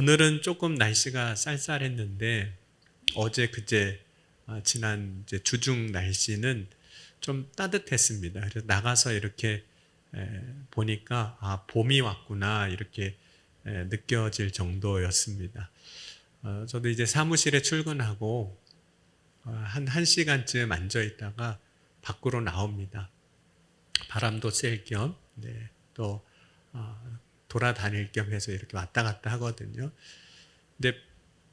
오늘은 조금 날씨가 쌀쌀했는데 어제 그제 지난 이제 주중 날씨는 좀 따뜻했습니다. 그래서 나가서 이렇게 보니까 봄이 왔구나 이렇게 느껴질 정도였습니다. 저도 이제 사무실에 출근하고 한 1시간쯤 앉아 있다가 밖으로 나옵니다. 바람도 쐴 겸, 또 돌아다닐 겸 해서 이렇게 왔다 갔다 하거든요. 근데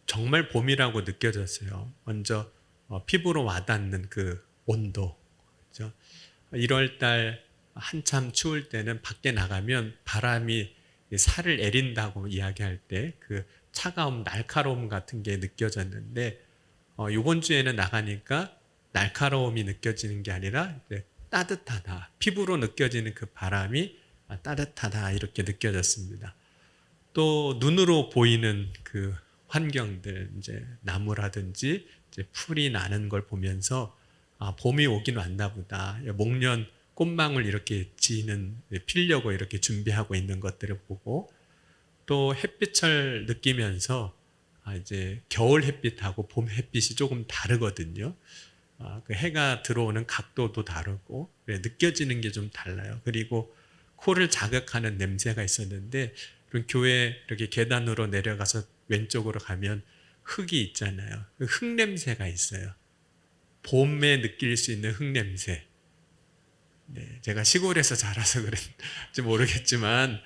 정말 봄이라고 느껴졌어요. 먼저 피부로 와닿는 그 온도, 그렇죠? 1월 달 한참 추울 때는 밖에 나가면 바람이 살을 애린다고 이야기할 때 그 차가움, 날카로움 같은 게 느껴졌는데 이번 주에는 나가니까 날카로움이 느껴지는 게 아니라 따뜻하다, 피부로 느껴지는 그 바람이 따뜻하다 이렇게 느껴졌습니다. 또 눈으로 보이는 그 환경들, 이제 나무라든지 이제 풀이 나는 걸 보면서 봄이 오긴 왔나 보다. 목련 꽃망울 이렇게 피려고 이렇게 준비하고 있는 것들을 보고, 또 햇빛을 느끼면서 이제 겨울 햇빛하고 봄 햇빛이 조금 다르거든요. 그 해가 들어오는 각도도 다르고 느껴지는 게 좀 달라요. 그리고 코를 자극하는 냄새가 있었는데, 교회 이렇게 계단으로 내려가서 왼쪽으로 가면 흙이 있잖아요. 그 흙 냄새가 있어요. 봄에 느낄 수 있는 흙 냄새. 제가 시골에서 자라서 그런지 모르겠지만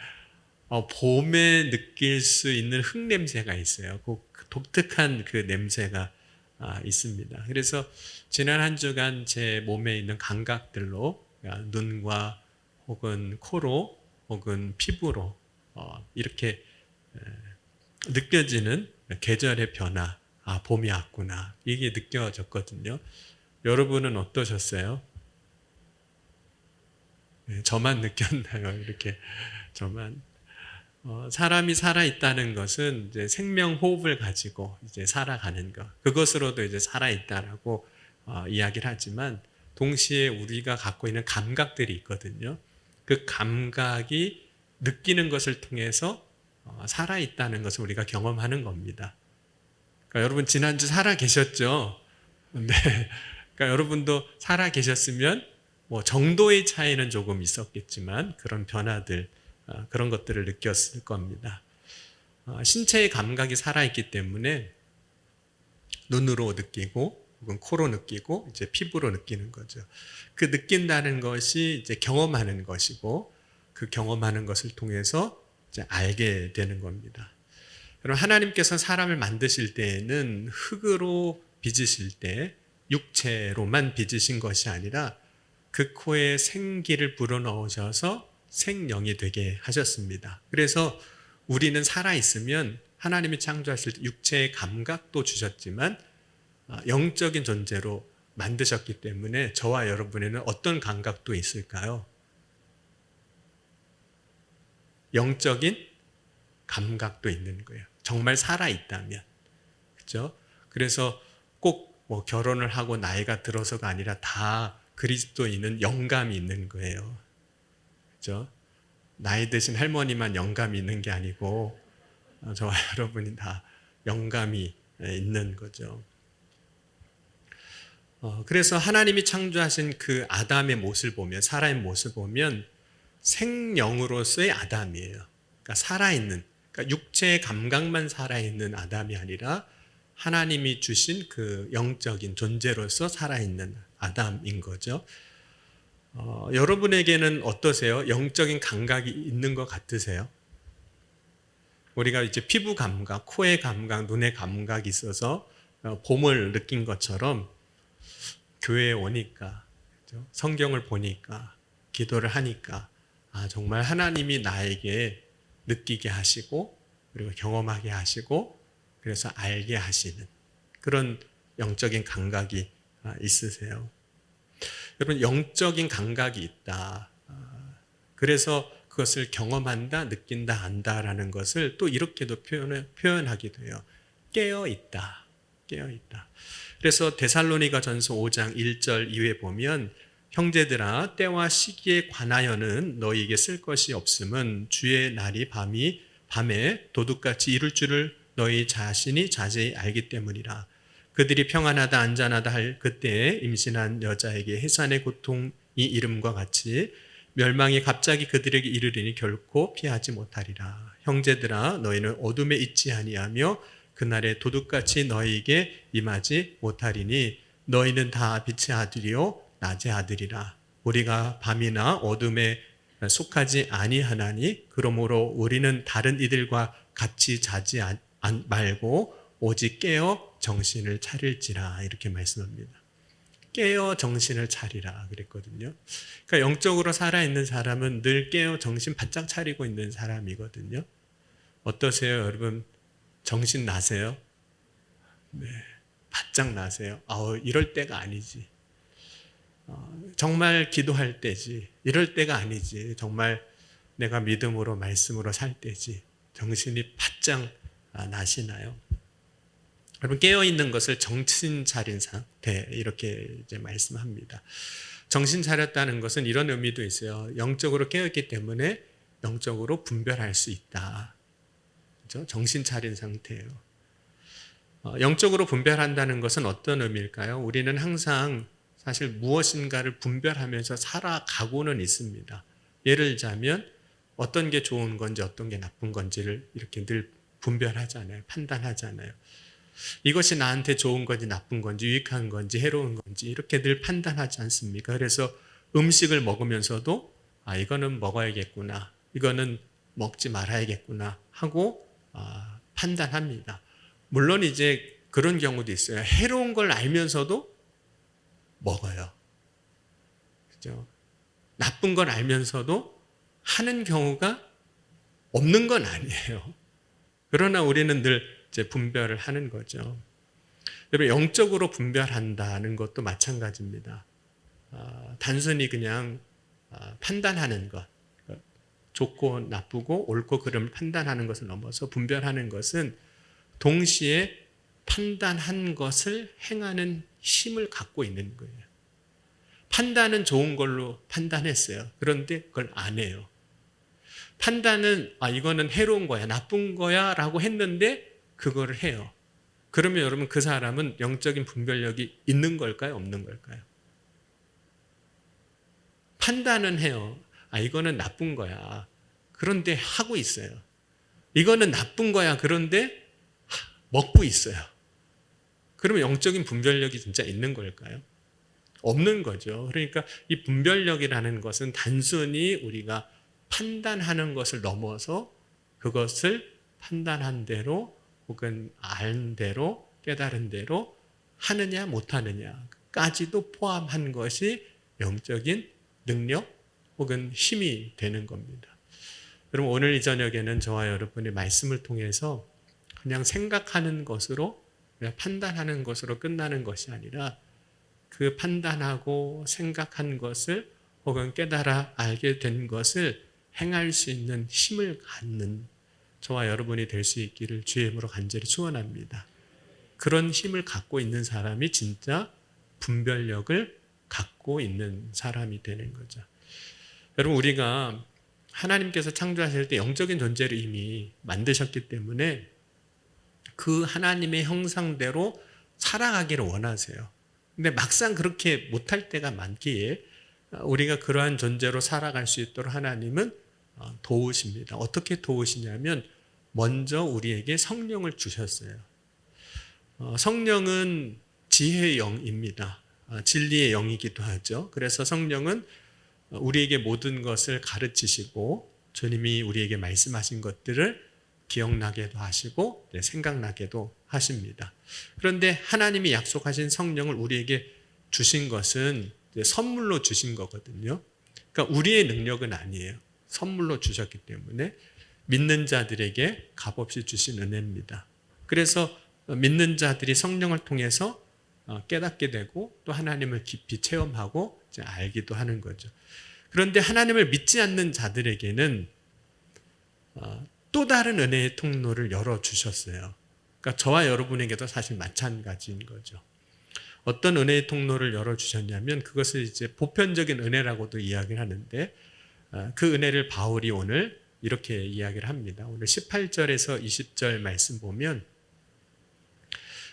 봄에 느낄 수 있는 흙 냄새가 있어요. 그 독특한 그 냄새가 있습니다. 그래서 지난 한 주간 제 몸에 있는 감각들로, 눈과 혹은 코로 혹은 피부로 이렇게 느껴지는 계절의 변화, 봄이 왔구나, 이게 느껴졌거든요. 여러분은 어떠셨어요? 저만 느꼈나요? 이렇게 저만. 사람이 살아있다는 것은 이제 생명 호흡을 가지고 이제 살아가는 것, 그것으로도 이제 살아있다라고 이야기를 하지만, 동시에 우리가 갖고 있는 감각들이 있거든요. 그 감각이 느끼는 것을 통해서 살아있다는 것을 우리가 경험하는 겁니다. 그러니까 여러분 지난주 살아 계셨죠? 네. 그러니까 여러분도 살아 계셨으면 뭐 정도의 차이는 조금 있었겠지만 그런 변화들, 그런 것들을 느꼈을 겁니다. 신체의 감각이 살아있기 때문에 눈으로 느끼고 혹은 코로 느끼고 이제 피부로 느끼는 거죠. 그 느낀다는 것이 이제 경험하는 것이고, 그 경험하는 것을 통해서 이제 알게 되는 겁니다. 여러분, 하나님께서 사람을 만드실 때에는 흙으로 빚으실 때 육체로만 빚으신 것이 아니라 그 코에 생기를 불어넣으셔서 생명이 되게 하셨습니다. 그래서 우리는 살아있으면 하나님이 창조하실 때 육체의 감각도 주셨지만 영적인 존재로 만드셨기 때문에 저와 여러분에는 어떤 감각도 있을까요? 영적인 감각도 있는 거예요. 정말 살아있다면. 그렇죠? 그래서 꼭 뭐 결혼을 하고 나이가 들어서가 아니라 다 그리스도인은 영감이 있는 거예요. 그렇죠? 나이 드신 할머니만 영감이 있는 게 아니고 저와 여러분이 다 영감이 있는 거죠. 그래서 하나님이 창조하신 그 아담의 모습을 보면, 사람의 모습을 보면 생령으로서의 아담이에요. 그러니까 살아있는, 그러니까 육체의 감각만 살아있는 아담이 아니라 하나님이 주신 그 영적인 존재로서 살아있는 아담인 거죠. 여러분에게는 어떠세요? 영적인 감각이 있는 것 같으세요? 우리가 이제 피부 감각, 코의 감각, 눈의 감각이 있어서 봄을 느낀 것처럼 교회에 오니까, 그렇죠? 성경을 보니까, 기도를 하니까 정말 하나님이 나에게 느끼게 하시고 그리고 경험하게 하시고 그래서 알게 하시는 그런 영적인 감각이 있으세요. 여러분, 영적인 감각이 있다. 그래서 그것을 경험한다, 느낀다, 안다라는 것을 또 이렇게도 표현하기도 해요. 깨어있다. 깨어있다. 그래서 데살로니가전서 5장 1절 이후에 보면, 형제들아 때와 시기에 관하여는 너희에게 쓸 것이 없음은 주의 날이 밤이 밤에 도둑같이 이룰 줄을 너희 자신이 자세히 알기 때문이라. 그들이 평안하다 안전하다 할 그때에 임신한 여자에게 해산의 고통이 이름과 같이 멸망이 갑자기 그들에게 이르리니 결코 피하지 못하리라. 형제들아 너희는 어둠에 있지 아니하며 그날에 도둑같이 너희에게 임하지 못하리니 너희는 다 빛의 아들이요 낮의 아들이라. 우리가 밤이나 어둠에 속하지 아니하나니 그러므로 우리는 다른 이들과 같이 자지 말고 오직 깨어 정신을 차릴지라 이렇게 말씀합니다. 깨어 정신을 차리라 그랬거든요. 그러니까 영적으로 살아있는 사람은 늘 깨어 정신 바짝 차리고 있는 사람이거든요. 어떠세요 여러분? 정신 나세요? 네, 바짝 나세요. 이럴 때가 아니지. 정말 기도할 때지. 이럴 때가 아니지. 정말 내가 믿음으로 말씀으로 살 때지. 정신이 바짝 나시나요? 여러분 깨어있는 것을 정신 차린 상태 이렇게 이제 말씀합니다. 정신 차렸다는 것은 이런 의미도 있어요. 영적으로 깨어있기 때문에 영적으로 분별할 수 있다. 그렇죠? 정신 차린 상태예요. 영적으로 분별한다는 것은 어떤 의미일까요? 우리는 항상 사실 무엇인가를 분별하면서 살아가고는 있습니다. 예를 들자면 어떤 게 좋은 건지 어떤 게 나쁜 건지를 이렇게 늘 분별하잖아요. 판단하잖아요. 이것이 나한테 좋은 건지 나쁜 건지 유익한 건지 해로운 건지 이렇게 늘 판단하지 않습니까? 그래서 음식을 먹으면서도 이거는 먹어야겠구나. 이거는 먹지 말아야겠구나 하고 판단합니다. 물론 이제 그런 경우도 있어요. 해로운 걸 알면서도 먹어요. 그죠? 나쁜 걸 알면서도 하는 경우가 없는 건 아니에요. 그러나 우리는 늘 이제 분별을 하는 거죠. 여러분 영적으로 분별한다는 것도 마찬가지입니다. 단순히 그냥 판단하는 것, 좋고 나쁘고 옳고 그름을 판단하는 것을 넘어서 분별하는 것은 동시에 판단한 것을 행하는 힘을 갖고 있는 거예요. 판단은 좋은 걸로 판단했어요. 그런데 그걸 안 해요. 판단은 이거는 해로운 거야, 나쁜 거야 라고 했는데 그거를 해요. 그러면 여러분 그 사람은 영적인 분별력이 있는 걸까요? 없는 걸까요? 판단은 해요. 이거는 나쁜 거야. 그런데 하고 있어요. 이거는 나쁜 거야. 그런데 먹고 있어요. 그러면 영적인 분별력이 진짜 있는 걸까요? 없는 거죠. 그러니까 이 분별력이라는 것은 단순히 우리가 판단하는 것을 넘어서 그것을 판단한 대로 혹은 알 대로 깨달은 대로 하느냐 못하느냐까지도 포함한 것이 영적인 능력 혹은 힘이 되는 겁니다. 여러분 오늘 이 저녁에는 저와 여러분의 말씀을 통해서 그냥 생각하는 것으로 그냥 판단하는 것으로 끝나는 것이 아니라 그 판단하고 생각한 것을 혹은 깨달아 알게 된 것을 행할 수 있는 힘을 갖는 저와 여러분이 될 수 있기를 주의 이름으로 간절히 축원합니다. 그런 힘을 갖고 있는 사람이 진짜 분별력을 갖고 있는 사람이 되는 거죠. 여러분 우리가 하나님께서 창조하실 때 영적인 존재를 이미 만드셨기 때문에 그 하나님의 형상대로 살아가기를 원하세요. 근데 막상 그렇게 못할 때가 많기에 우리가 그러한 존재로 살아갈 수 있도록 하나님은 도우십니다. 어떻게 도우시냐면 먼저 우리에게 성령을 주셨어요. 성령은 지혜의 영입니다. 진리의 영이기도 하죠. 그래서 성령은 우리에게 모든 것을 가르치시고 주님이 우리에게 말씀하신 것들을 기억나게도 하시고 생각나게도 하십니다. 그런데 하나님이 약속하신 성령을 우리에게 주신 것은 선물로 주신 거거든요. 그러니까 우리의 능력은 아니에요. 선물로 주셨기 때문에 믿는 자들에게 값없이 주신 은혜입니다. 그래서 믿는 자들이 성령을 통해서 깨닫게 되고 또 하나님을 깊이 체험하고 이제 알기도 하는 거죠. 그런데 하나님을 믿지 않는 자들에게는 또 다른 은혜의 통로를 열어주셨어요. 그러니까 저와 여러분에게도 사실 마찬가지인 거죠. 어떤 은혜의 통로를 열어주셨냐면 그것을 이제 보편적인 은혜라고도 이야기를 하는데 그 은혜를 바울이 오늘 이렇게 이야기를 합니다. 오늘 18절에서 20절 말씀 보면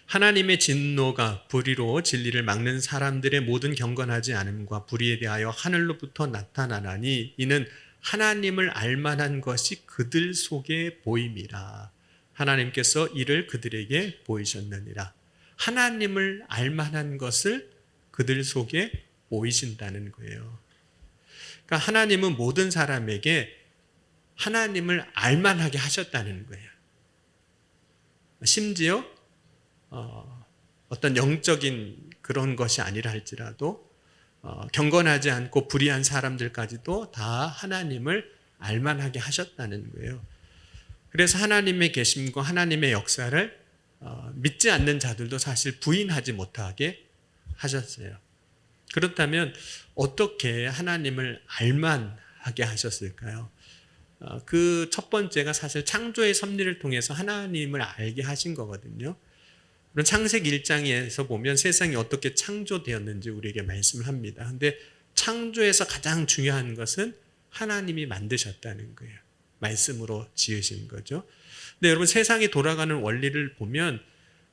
하나님의 진노가 불의로 진리를 막는 사람들의 모든 경건하지 않음과 불의에 대하여 하늘로부터 나타나나니 이는 하나님을 알만한 것이 그들 속에 보임이라. 하나님께서 이를 그들에게 보이셨느니라. 하나님을 알만한 것을 그들 속에 보이신다는 거예요. 그러니까 하나님은 모든 사람에게 하나님을 알만하게 하셨다는 거예요. 심지어 어떤 영적인 그런 것이 아니라 할지라도 경건하지 않고 불의한 사람들까지도 다 하나님을 알만하게 하셨다는 거예요. 그래서 하나님의 계심과 하나님의 역사를 믿지 않는 자들도 사실 부인하지 못하게 하셨어요. 그렇다면 어떻게 하나님을 알만하게 하셨을까요? 그 첫 번째가 사실 창조의 섭리를 통해서 하나님을 알게 하신 거거든요. 그런 창세기 1장에서 보면 세상이 어떻게 창조되었는지 우리에게 말씀을 합니다. 그런데 창조에서 가장 중요한 것은 하나님이 만드셨다는 거예요. 말씀으로 지으신 거죠. 근데 여러분 세상이 돌아가는 원리를 보면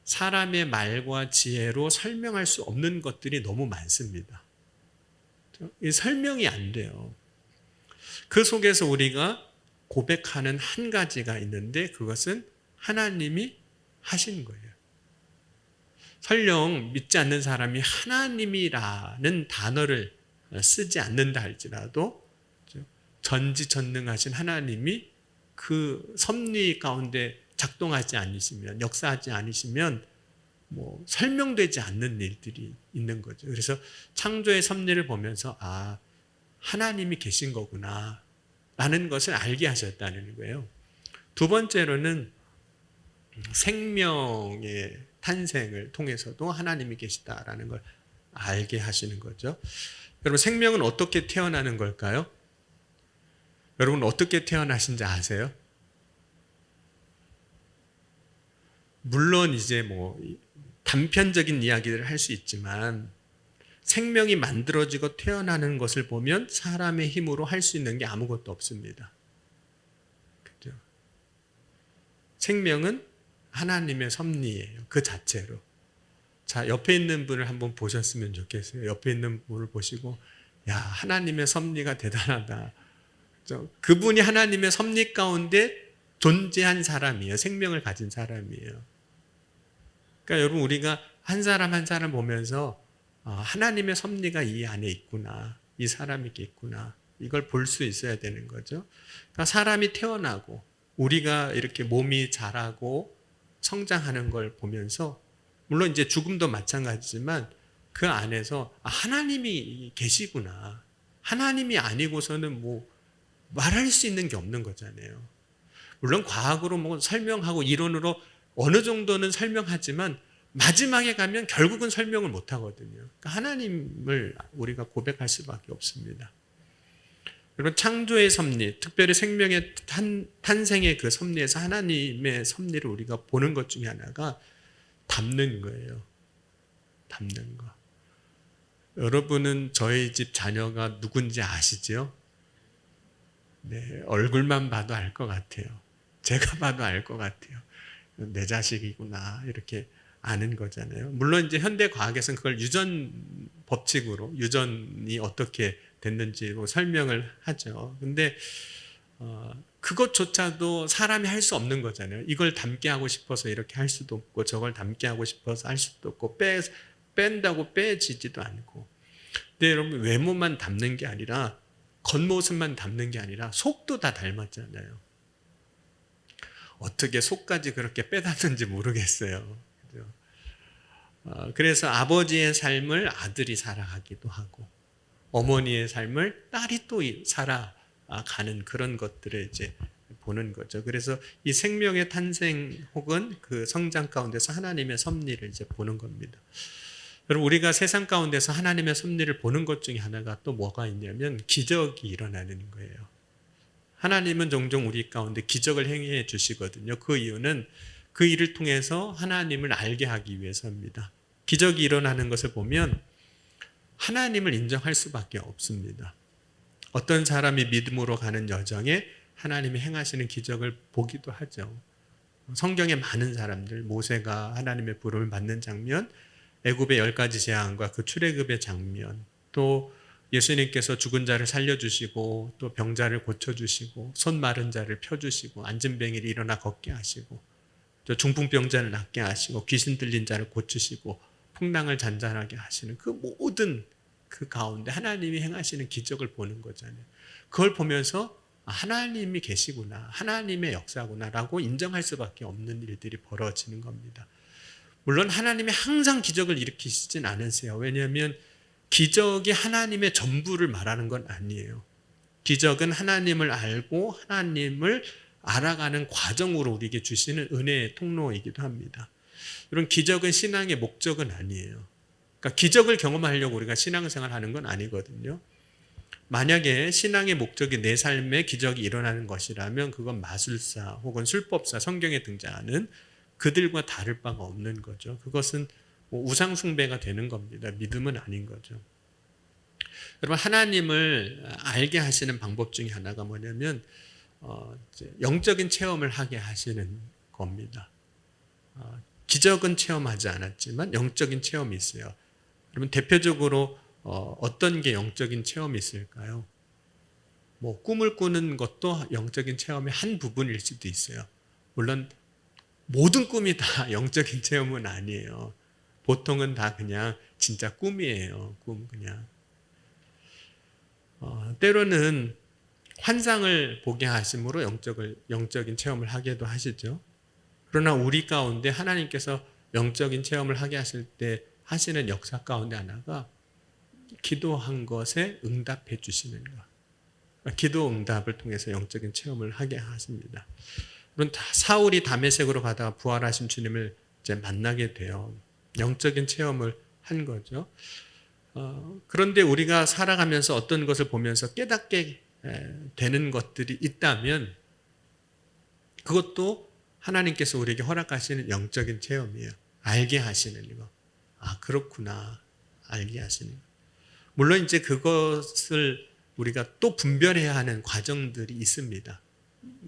사람의 말과 지혜로 설명할 수 없는 것들이 너무 많습니다. 설명이 안 돼요. 그 속에서 우리가 고백하는 한 가지가 있는데 그것은 하나님이 하신 거예요. 설령 믿지 않는 사람이 하나님이라는 단어를 쓰지 않는다 할지라도 전지전능하신 하나님이 그 섭리 가운데 작동하지 않으시면, 역사하지 않으시면 설명되지 않는 일들이 있는 거죠. 그래서 창조의 섭리를 보면서 하나님이 계신 거구나 라는 것을 알게 하셨다는 거예요. 두 번째로는 생명의 탄생을 통해서도 하나님이 계시다라는 걸 알게 하시는 거죠. 여러분 생명은 어떻게 태어나는 걸까요? 여러분 어떻게 태어나신지 아세요? 물론 이제 단편적인 이야기를 할 수 있지만 생명이 만들어지고 태어나는 것을 보면 사람의 힘으로 할 수 있는 게 아무것도 없습니다. 그렇죠? 생명은 하나님의 섭리예요. 그 자체로. 자, 옆에 있는 분을 한번 보셨으면 좋겠어요. 옆에 있는 분을 보시고 하나님의 섭리가 대단하다. 그렇죠? 그분이 하나님의 섭리 가운데 존재한 사람이에요. 생명을 가진 사람이에요. 그러니까 여러분 우리가 한 사람 한 사람 보면서 하나님의 섭리가 이 안에 있구나. 이 사람에게 있구나. 이걸 볼 수 있어야 되는 거죠. 그러니까 사람이 태어나고 우리가 이렇게 몸이 자라고 성장하는 걸 보면서 물론 이제 죽음도 마찬가지지만 그 안에서 하나님이 계시구나. 하나님이 아니고서는 말할 수 있는 게 없는 거잖아요. 물론 과학으로 설명하고 이론으로 어느 정도는 설명하지만 마지막에 가면 결국은 설명을 못 하거든요. 그러니까 하나님을 우리가 고백할 수밖에 없습니다. 여러분 창조의 섭리, 특별히 생명의 탄생의 그 섭리에서 하나님의 섭리를 우리가 보는 것 중에 하나가 닮는 거예요. 닮는 거. 여러분은 저희 집 자녀가 누군지 아시죠? 네, 얼굴만 봐도 알 것 같아요. 제가 봐도 알 것 같아요. 내 자식이구나 이렇게 아는 거잖아요. 물론 이제 현대 과학에서는 그걸 유전 법칙으로 유전이 어떻게 됐는지로 설명을 하죠. 근데 그것조차도 사람이 할 수 없는 거잖아요. 이걸 닮게 하고 싶어서 이렇게 할 수도 없고 저걸 닮게 하고 싶어서 할 수도 없고 뺀다고 빼지지도 않고. 근데 여러분 외모만 닮는 게 아니라 겉모습만 닮는 게 아니라 속도 다 닮았잖아요. 어떻게 속까지 그렇게 빼닮는지 모르겠어요. 그래서 아버지의 삶을 아들이 살아가기도 하고 어머니의 삶을 딸이 또 살아가는 그런 것들을 이제 보는 거죠. 그래서 이 생명의 탄생 혹은 그 성장 가운데서 하나님의 섭리를 이제 보는 겁니다. 여러분 우리가 세상 가운데서 하나님의 섭리를 보는 것 중에 하나가 또 뭐가 있냐면 기적이 일어나는 거예요. 하나님은 종종 우리 가운데 기적을 행해 주시거든요. 그 이유는 그 일을 통해서 하나님을 알게 하기 위해서입니다. 기적이 일어나는 것을 보면 하나님을 인정할 수밖에 없습니다. 어떤 사람이 믿음으로 가는 여정에 하나님이 행하시는 기적을 보기도 하죠. 성경에 많은 사람들, 모세가 하나님의 부름을 받는 장면, 애굽의 10가지 재앙과 그 출애굽의 장면, 또 예수님께서 죽은 자를 살려주시고 또 병자를 고쳐주시고 손 마른 자를 펴주시고 앉은 뱅이를 일어나 걷게 하시고 또 중풍병자를 낫게 하시고 귀신 들린 자를 고치시고 풍랑을 잔잔하게 하시는 그 모든 그 가운데 하나님이 행하시는 기적을 보는 거잖아요. 그걸 보면서 하나님이 계시구나, 하나님의 역사구나라고 인정할 수밖에 없는 일들이 벌어지는 겁니다. 물론 하나님이 항상 기적을 일으키시진 않으세요. 왜냐하면 기적이 하나님의 전부를 말하는 건 아니에요. 기적은 하나님을 알고 하나님을 알아가는 과정으로 우리에게 주시는 은혜의 통로이기도 합니다. 이런 기적은 신앙의 목적은 아니에요. 그러니까 기적을 경험하려고 우리가 신앙생활 하는 건 아니거든요. 만약에 신앙의 목적이 내 삶에 기적이 일어나는 것이라면 그건 마술사 혹은 술법사, 성경에 등장하는 그들과 다를 바가 없는 거죠. 그것은 우상 숭배가 되는 겁니다. 믿음은 아닌 거죠. 여러분, 하나님을 알게 하시는 방법 중에 하나가 뭐냐면 영적인 체험을 하게 하시는 겁니다. 기적은 체험하지 않았지만 영적인 체험이 있어요. 그러면 대표적으로 어떤 게 영적인 체험이 있을까요? 꿈을 꾸는 것도 영적인 체험의 한 부분일 수도 있어요. 물론 모든 꿈이 다 영적인 체험은 아니에요. 보통은 다 그냥 진짜 꿈이에요. 꿈 그냥. 때로는 환상을 보게 하심으로 영적인 체험을 하기도 하시죠. 그러나 우리 가운데 하나님께서 영적인 체험을 하게 하실 때 하시는 역사 가운데 하나가 기도한 것에 응답해 주시는 것. 기도 응답을 통해서 영적인 체험을 하게 하십니다. 물론 사울이 다메섹으로 가다가 부활하신 주님을 이제 만나게 돼요. 영적인 체험을 한 거죠. 그런데 우리가 살아가면서 어떤 것을 보면서 깨닫게 되는 것들이 있다면 그것도 하나님께서 우리에게 허락하시는 영적인 체험이에요. 알게 하시는 거. 그렇구나. 알게 하시는 거. 물론 이제 그것을 우리가 또 분별해야 하는 과정들이 있습니다.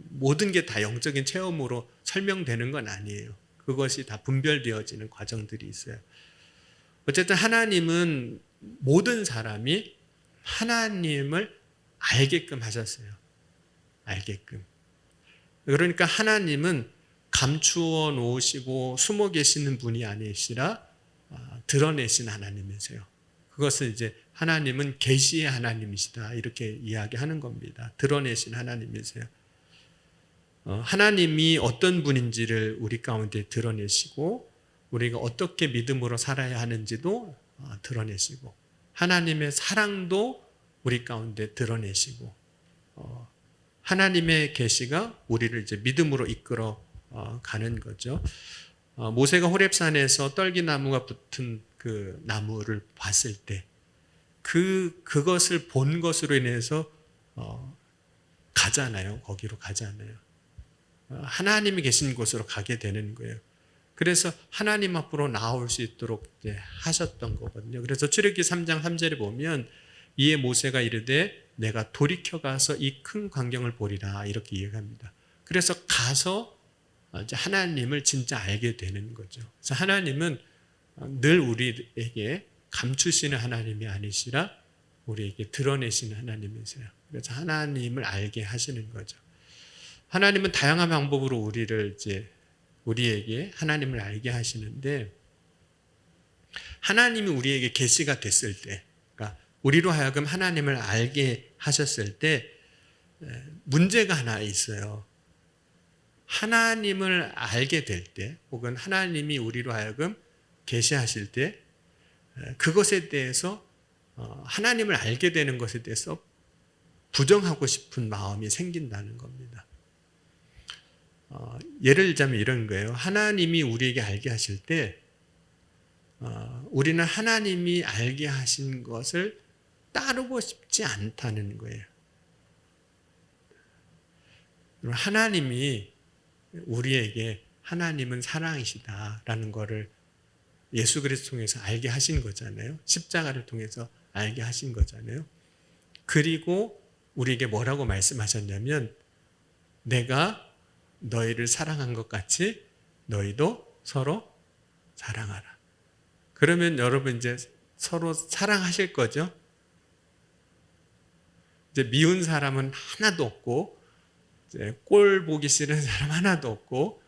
모든 게 다 영적인 체험으로 설명되는 건 아니에요. 그것이 다 분별되어지는 과정들이 있어요. 어쨌든 하나님은 모든 사람이 하나님을 알게끔 하셨어요. 알게끔. 그러니까 하나님은 감추어 놓으시고 숨어 계시는 분이 아니시라 드러내신 하나님이세요. 그것을 이제 하나님은 계시의 하나님이시다 이렇게 이야기하는 겁니다. 드러내신 하나님이세요. 하나님이 어떤 분인지를 우리 가운데 드러내시고 우리가 어떻게 믿음으로 살아야 하는지도 드러내시고 하나님의 사랑도 우리 가운데 드러내시고 하나님의 계시가 우리를 이제 믿음으로 이끌어 가는 거죠. 모세가 호렙산에서 떨기나무가 붙은 그 나무를 봤을 때 그것을 본 것으로 인해서 가잖아요. 거기로 가잖아요. 하나님이 계신 곳으로 가게 되는 거예요. 그래서 하나님 앞으로 나올 수 있도록 하셨던 거거든요. 그래서 출애굽기 3장 3절에 보면 이에 모세가 이르되 내가 돌이켜 가서 이 큰 광경을 보리라 이렇게 이야기합니다. 그래서 가서 이제 하나님을 진짜 알게 되는 거죠. 그래서 하나님은 늘 우리에게 감추시는 하나님이 아니시라 우리에게 드러내시는 하나님이세요. 그래서 하나님을 알게 하시는 거죠. 하나님은 다양한 방법으로 우리에게 하나님을 알게 하시는데 하나님이 우리에게 계시가 됐을 때, 그러니까 우리로 하여금 하나님을 알게 하셨을 때 문제가 하나 있어요. 하나님을 알게 될 때, 혹은 하나님이 우리로 하여금 계시하실 때 그것에 대해서 하나님을 알게 되는 것에 대해서 부정하고 싶은 마음이 생긴다는 겁니다. 예를 들자면 이런 거예요. 하나님이 우리에게 알게 하실 때 우리는 하나님이 알게 하신 것을 따르고 싶지 않다는 거예요. 하나님이 우리에게 하나님은 사랑이시다라는 것을 예수 그리스도 통해서 알게 하신 거잖아요. 십자가를 통해서 알게 하신 거잖아요. 그리고 우리에게 뭐라고 말씀하셨냐면 내가 너희를 사랑한 것 같이 너희도 서로 사랑하라. 그러면 여러분 이제 서로 사랑하실 거죠? 이제 미운 사람은 하나도 없고, 이제 꼴 보기 싫은 사람 하나도 없고,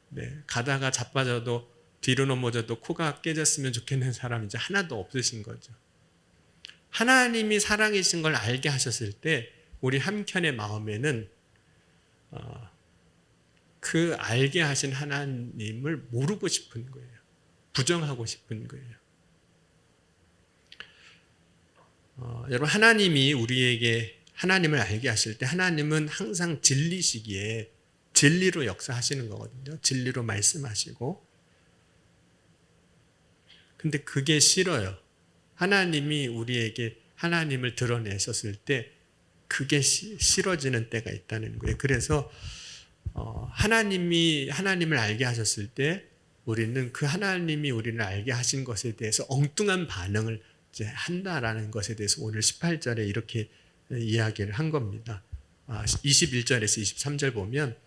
네, 가다가 자빠져도 뒤로 넘어져도 코가 깨졌으면 좋겠는 사람 이제 하나도 없으신 거죠. 하나님이 사랑이신 걸 알게 하셨을 때 우리 한켠의 마음에는 그 알게 하신 하나님을 모르고 싶은 거예요. 부정하고 싶은 거예요. 여러분, 하나님이 우리에게 하나님을 알게 하실 때 하나님은 항상 진리시기에 진리로 역사하시는 거거든요. 진리로 말씀하시고. 근데 그게 싫어요. 하나님이 우리에게 하나님을 드러내셨을 때 그게 싫어지는 때가 있다는 거예요. 그래서 하나님이 하나님을 알게 하셨을 때 우리는 그 하나님이 우리를 알게 하신 것에 대해서 엉뚱한 반응을 이제 한다라는 것에 대해서 오늘 18절에 이렇게 이야기를 한 겁니다. 21절에서 23절 보면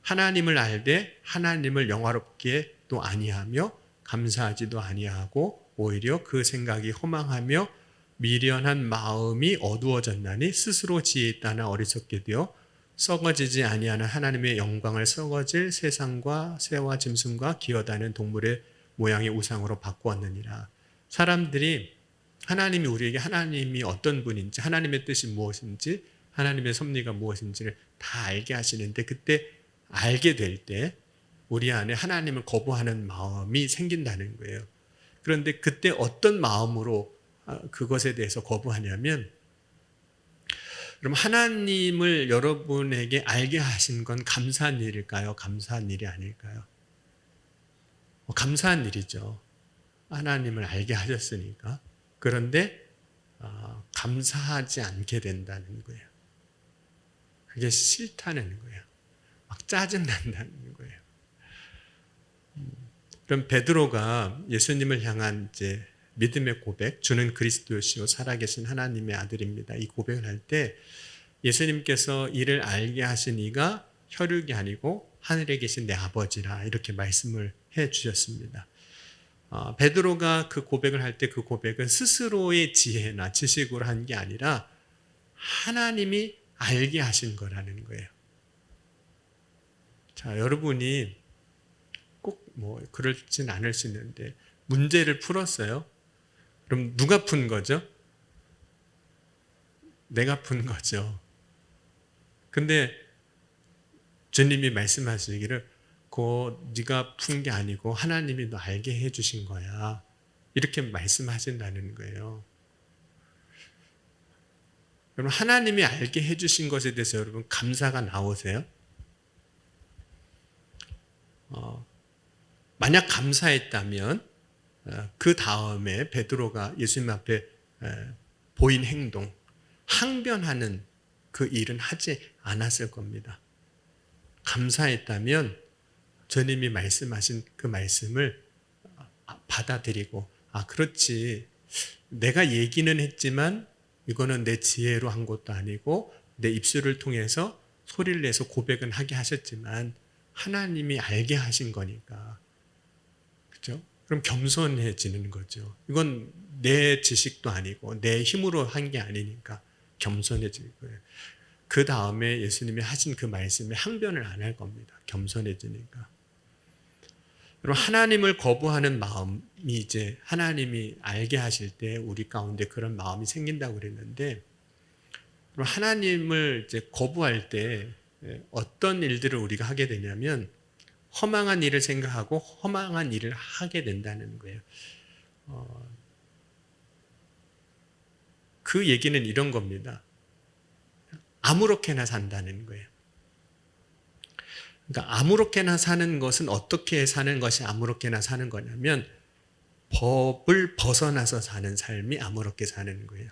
하나님을 알되 하나님을 영화롭게 또 아니하며 감사하지도 아니하고 오히려 그 생각이 허망하며 미련한 마음이 어두워졌나니 스스로 지혜 있다나 어리석게 되어 썩어지지 아니하는 하나님의 영광을 썩어질 세상과 새와 짐승과 기어다니는 동물의 모양의 우상으로 바꾸었느니라. 사람들이 하나님이 우리에게 하나님이 어떤 분인지, 하나님의 뜻이 무엇인지, 하나님의 섭리가 무엇인지를 다 알게 하시는데, 그때 알게 될 때 우리 안에 하나님을 거부하는 마음이 생긴다는 거예요. 그런데 그때 어떤 마음으로 그것에 대해서 거부하냐면, 그럼 하나님을 여러분에게 알게 하신 건 감사한 일일까요? 감사한 일이 아닐까요? 감사한 일이죠. 하나님을 알게 하셨으니까. 그런데 감사하지 않게 된다는 거예요. 그게 싫다는 거예요. 막 짜증난다는 거예요. 그럼 베드로가 예수님을 향한 이제 믿음의 고백, 주는 그리스도시요 살아계신 하나님의 아들입니다. 이 고백을 할 때 예수님께서 이를 알게 하신 이가 혈육이 아니고 하늘에 계신 내 아버지라 이렇게 말씀을 해 주셨습니다. 베드로가 그 고백을 할 때 그 고백은 스스로의 지혜나 지식으로 한 게 아니라 하나님이 알게 하신 거라는 거예요. 자, 여러분이 꼭 뭐 그렇진 않을 수 있는데 문제를 풀었어요. 그럼 누가 푼 거죠? 내가 푼 거죠. 근데 주님이 말씀하시기를 네가 푼 게 아니고 하나님이 너 알게 해주신 거야. 이렇게 말씀하신다는 거예요. 여러분, 하나님이 알게 해주신 것에 대해서 여러분 감사가 나오세요? 만약 감사했다면 그 다음에 베드로가 예수님 앞에 보인 행동, 항변하는 그 일은 하지 않았을 겁니다. 감사했다면 주님이 말씀하신 그 말씀을 받아들이고 그렇지, 내가 얘기는 했지만 이거는 내 지혜로 한 것도 아니고 내 입술을 통해서 소리를 내서 고백은 하게 하셨지만 하나님이 알게 하신 거니까, 그렇죠? 그럼 겸손해지는 거죠. 이건 내 지식도 아니고 내 힘으로 한 게 아니니까 겸손해질 거예요. 그 다음에 예수님이 하신 그 말씀에 항변을 안 할 겁니다. 겸손해지니까. 여러분, 하나님을 거부하는 마음이 이제 하나님이 알게 하실 때 우리 가운데 그런 마음이 생긴다고 그랬는데, 하나님을 이제 거부할 때 어떤 일들을 우리가 하게 되냐면 허망한 일을 생각하고 허망한 일을 하게 된다는 거예요. 그 얘기는 이런 겁니다. 아무렇게나 산다는 거예요. 그러니까 아무렇게나 사는 것은 어떻게 사는 것이 아무렇게나 사는 거냐면 법을 벗어나서 사는 삶이 아무렇게 사는 거예요.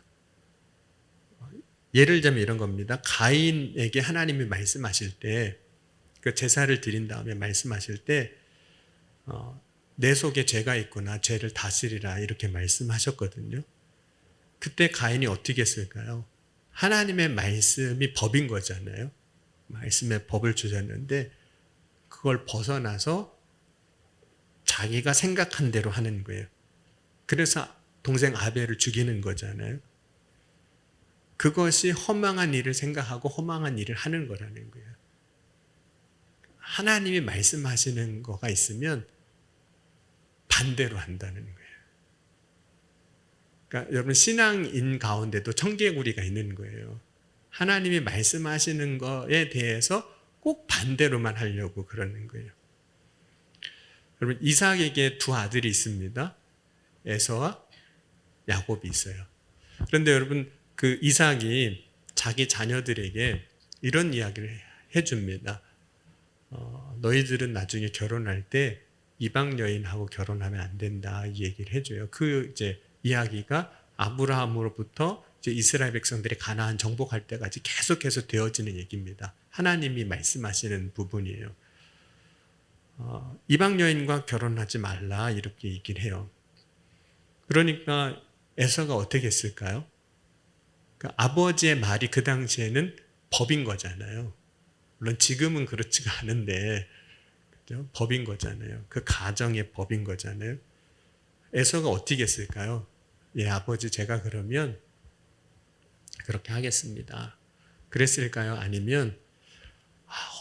예를 들면 이런 겁니다. 가인에게 하나님이 말씀하실 때, 그 제사를 드린 다음에 말씀하실 때 내 속에 죄가 있구나, 죄를 다스리라 이렇게 말씀하셨거든요. 그때 가인이 어떻게 했을까요? 하나님의 말씀이 법인 거잖아요. 말씀의 법을 주셨는데 그걸 벗어나서 자기가 생각한 대로 하는 거예요. 그래서 동생 아벨을 죽이는 거잖아요. 그것이 허망한 일을 생각하고 허망한 일을 하는 거라는 거예요. 하나님이 말씀하시는 거가 있으면 반대로 한다는 거예요. 그러니까 여러분 신앙인 가운데도 청개구리가 있는 거예요. 하나님이 말씀하시는 거에 대해서 꼭 반대로만 하려고 그러는 거예요. 여러분 이삭에게 두 아들이 있습니다. 에서와 야곱이 있어요. 그런데 여러분 그 이삭이 자기 자녀들에게 이런 이야기를 해줍니다. 너희들은 나중에 결혼할 때 이방 여인하고 결혼하면 안 된다 이 얘기를 해줘요. 그 이제 이야기가 아브라함으로부터 이제 이스라엘 백성들이 가나안 정복할 때까지 계속해서 되어지는 얘기입니다. 하나님이 말씀하시는 부분이에요. 이방 여인과 결혼하지 말라 이렇게 얘기를 해요. 그러니까 에서가 어떻게 했을까요? 그러니까 아버지의 말이 그 당시에는 법인 거잖아요. 물론 지금은 그렇지가 않은데 그렇죠? 법인 거잖아요. 그 가정의 법인 거잖아요. 에서가 어떻게 했을까요? 예, 아버지 제가 그러면 그렇게 하겠습니다. 그랬을까요? 아니면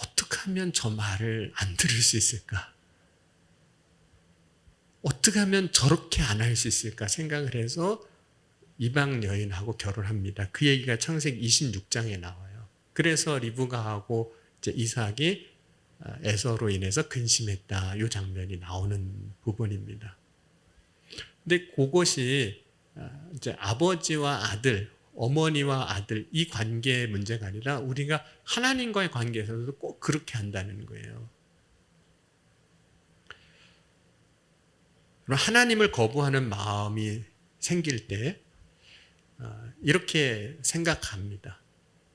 어떻게 하면 저 말을 안 들을 수 있을까? 어떻게 하면 저렇게 안 할 수 있을까 생각을 해서 이방 여인하고 결혼합니다. 그 얘기가 창세기 26장에 나와요. 그래서 리브가하고 이제 이삭이 에서로 인해서 근심했다. 이 장면이 나오는 부분입니다. 근데 그것이 이제 아버지와 아들, 어머니와 아들 이 관계의 문제가 아니라 우리가 하나님과의 관계에서도 꼭 그렇게 한다는 거예요. 하나님을 거부하는 마음이 생길 때 이렇게 생각합니다.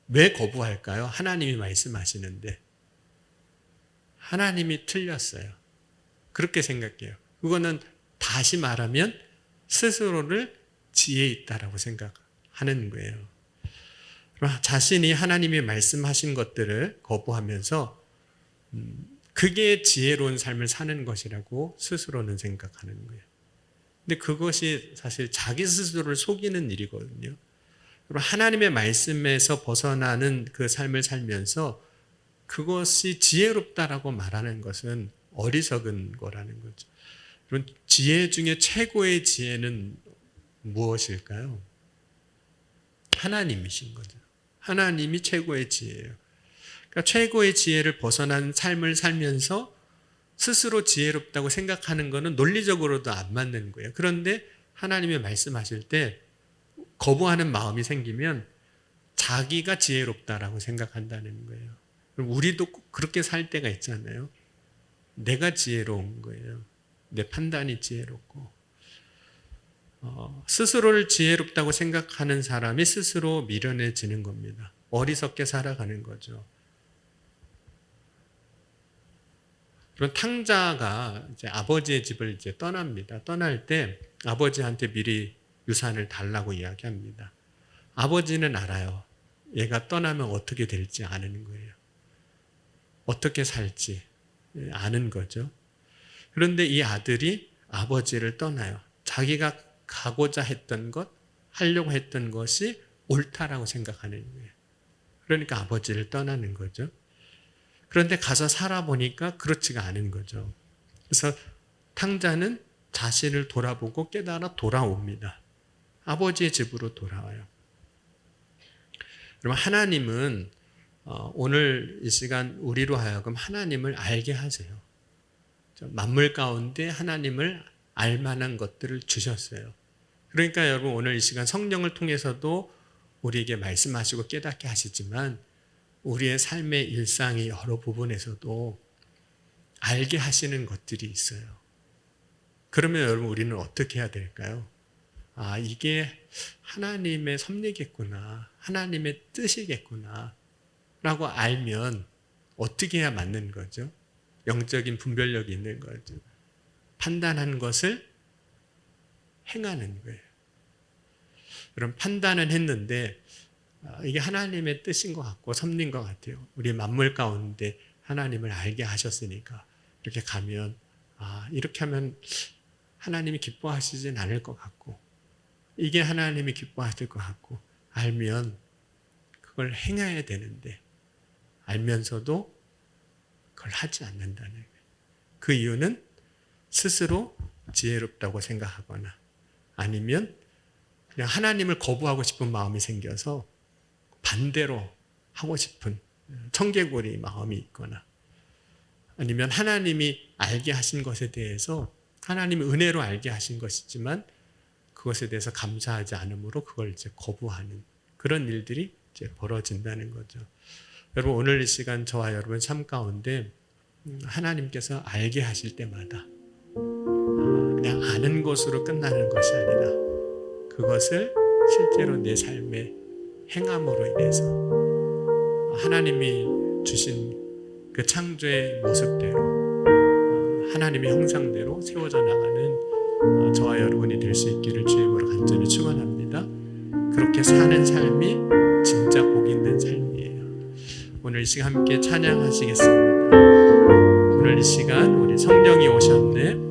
왜 거부할까요? 하나님이 말씀하시는데 하나님이 틀렸어요. 그렇게 생각해요. 그거는 다시 말하면 스스로를 지혜 있다라고 생각하는 거예요. 자신이 하나님이 말씀하신 것들을 거부하면서 그게 지혜로운 삶을 사는 것이라고 스스로는 생각하는 거예요. 근데 그것이 사실 자기 스스로를 속이는 일이거든요. 하나님의 말씀에서 벗어나는 그 삶을 살면서 그것이 지혜롭다라고 말하는 것은 어리석은 거라는 거죠. 그럼 지혜 중에 최고의 지혜는 무엇일까요? 하나님이신 거죠. 하나님이 최고의 지혜예요. 그러니까 최고의 지혜를 벗어난 삶을 살면서 스스로 지혜롭다고 생각하는 것은 논리적으로도 안 맞는 거예요. 그런데 하나님이 말씀하실 때 거부하는 마음이 생기면 자기가 지혜롭다라고 생각한다는 거예요. 그럼 우리도 꼭 그렇게 살 때가 있잖아요. 내가 지혜로운 거예요. 내 판단이 지혜롭고. 스스로를 지혜롭다고 생각하는 사람이 스스로 미련해지는 겁니다. 어리석게 살아가는 거죠. 그런 탕자가 이제 아버지의 집을 이제 떠납니다. 떠날 때 아버지한테 미리 유산을 달라고 이야기합니다. 아버지는 알아요. 얘가 떠나면 어떻게 될지 아는 거예요. 어떻게 살지 아는 거죠. 그런데 이 아들이 아버지를 떠나요. 자기가 가고자 했던 것, 하려고 했던 것이 옳다라고 생각하는 거예요. 그러니까 아버지를 떠나는 거죠. 그런데 가서 살아보니까 그렇지가 않은 거죠. 그래서 탕자는 자신을 돌아보고 깨달아 돌아옵니다. 아버지의 집으로 돌아와요. 그러면 하나님은 오늘 이 시간 우리로 하여금 하나님을 알게 하세요. 만물 가운데 하나님을 알 만한 것들을 주셨어요. 그러니까 여러분 오늘 이 시간 성령을 통해서도 우리에게 말씀하시고 깨닫게 하시지만 우리의 삶의 일상의 여러 부분에서도 알게 하시는 것들이 있어요. 그러면 여러분 우리는 어떻게 해야 될까요? 이게 하나님의 섭리겠구나. 하나님의 뜻이겠구나. 라고 알면 어떻게 해야 맞는 거죠? 영적인 분별력이 있는 거죠. 판단한 것을 행하는 거예요. 그럼 판단은 했는데 이게 하나님의 뜻인 것 같고 섭리인 것 같아요. 우리 만물 가운데 하나님을 알게 하셨으니까 이렇게 가면 이렇게 하면 하나님이 기뻐하시진 않을 것 같고 이게 하나님이 기뻐하실 것 같고 알면 그걸 행해야 되는데 알면서도 그걸 하지 않는다는 거예요. 그 이유는 스스로 지혜롭다고 생각하거나 아니면 그냥 하나님을 거부하고 싶은 마음이 생겨서 반대로 하고 싶은 청개구리 마음이 있거나 아니면 하나님이 알게 하신 것에 대해서 하나님이 은혜로 알게 하신 것이지만 그것에 대해서 감사하지 않으므로 그걸 이제 거부하는 그런 일들이 이제 벌어진다는 거죠. 여러분 오늘 이 시간 저와 여러분 삶 가운데 하나님께서 알게 하실 때마다 그냥 아는 것으로 끝나는 것이 아니라 그것을 실제로 내 삶의 행함으로 인해서 하나님이 주신 그 창조의 모습대로 하나님의 형상대로 세워져 나가는 저와 여러분이 될 수 있기를 주의 이름으로 간절히 축원합니다. 그렇게 사는 삶이 진짜 복 있는 삶이에요. 오늘 이 시간 함께 찬양하시겠습니다. 오늘 이 시간 우리 성령이 오셨네